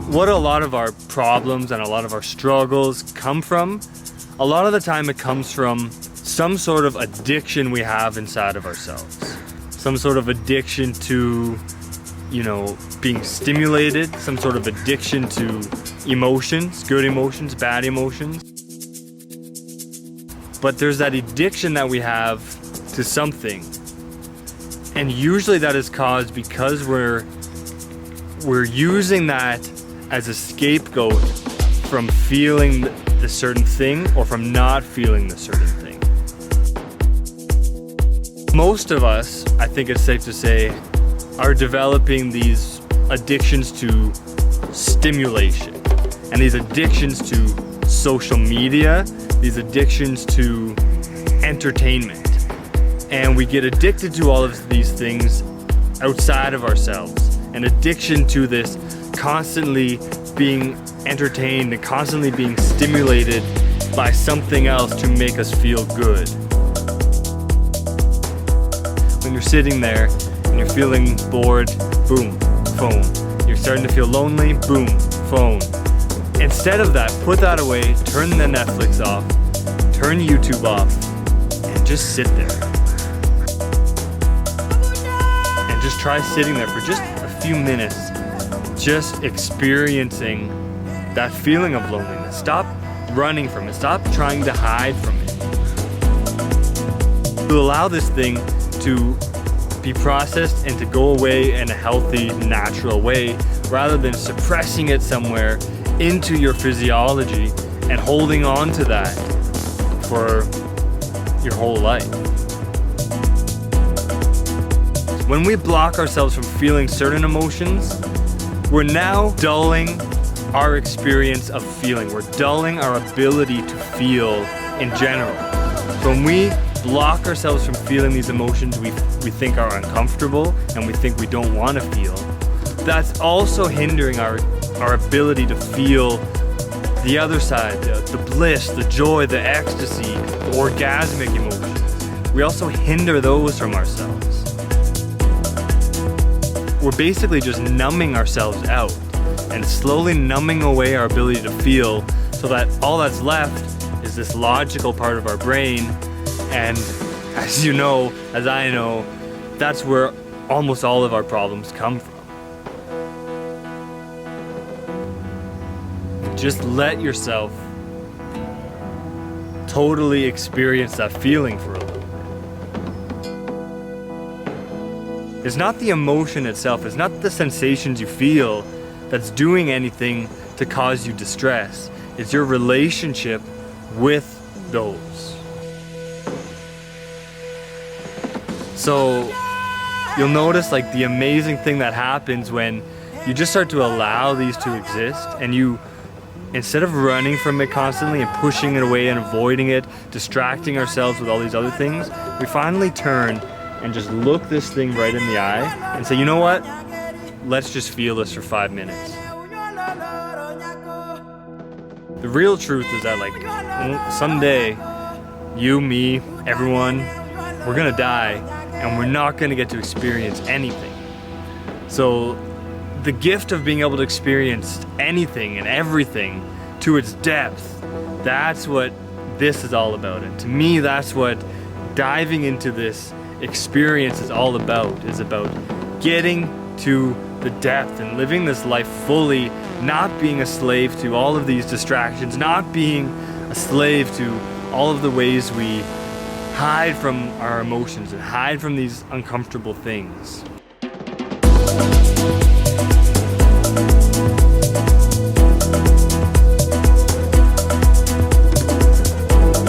what a lot of our problems and a lot of our struggles come from, a lot of the time it comes from some sort of addiction we have inside of ourselves. Some sort of addiction to, being stimulated, some sort of addiction to emotions, good emotions, bad emotions. But there's that addiction that we have to something. And usually that is caused because we're using that as a scapegoat from feeling the certain thing or from not feeling the certain thing. Most of us, I think it's safe to say, are developing these addictions to stimulation and these addictions to social media, these addictions to entertainment. And we get addicted to all of these things outside of ourselves. An addiction to this constantly being entertained and constantly being stimulated by something else to make us feel good. When you're sitting there and you're feeling bored, boom, phone. You're starting to feel lonely, boom, phone. Instead of that, put that away, turn the Netflix off, turn YouTube off, and just sit there. And just try sitting there for just a few minutes, just experiencing that feeling of loneliness. Stop running from it. Stop trying to hide from it. To allow this thing to be processed and to go away in a healthy, natural way, rather than suppressing it somewhere into your physiology and holding on to that for your whole life. When we block ourselves from feeling certain emotions, we're now dulling our experience of feeling. We're dulling our ability to feel in general. So when we block ourselves from feeling these emotions we think are uncomfortable and we think we don't want to feel, that's also hindering our ability to feel the other side, the bliss, the joy, the ecstasy, the orgasmic emotions. We also hinder those from ourselves. We're basically just numbing ourselves out and slowly numbing away our ability to feel, so that all that's left is this logical part of our brain. And as you know, as I know, that's where almost all of our problems come from. Just let yourself totally experience that feeling for a little bit. It's not the emotion itself, it's not the sensations you feel that's doing anything to cause you distress. It's your relationship with those. So you'll notice like the amazing thing that happens when you just start to allow these to exist, and you, instead of running from it constantly and pushing it away and avoiding it, distracting ourselves with all these other things, we finally turn and just look this thing right in the eye and say, you know what? Let's just feel this for 5 minutes. The real truth is that like someday, you, me, everyone, we're gonna die and we're not gonna get to experience anything. So the gift of being able to experience anything and everything to its depth, that's what this is all about. And to me, that's what diving into this experience is all about. Is about getting to the depth and living this life fully, not being a slave to all of these distractions, not being a slave to all of the ways we hide from our emotions and hide from these uncomfortable things.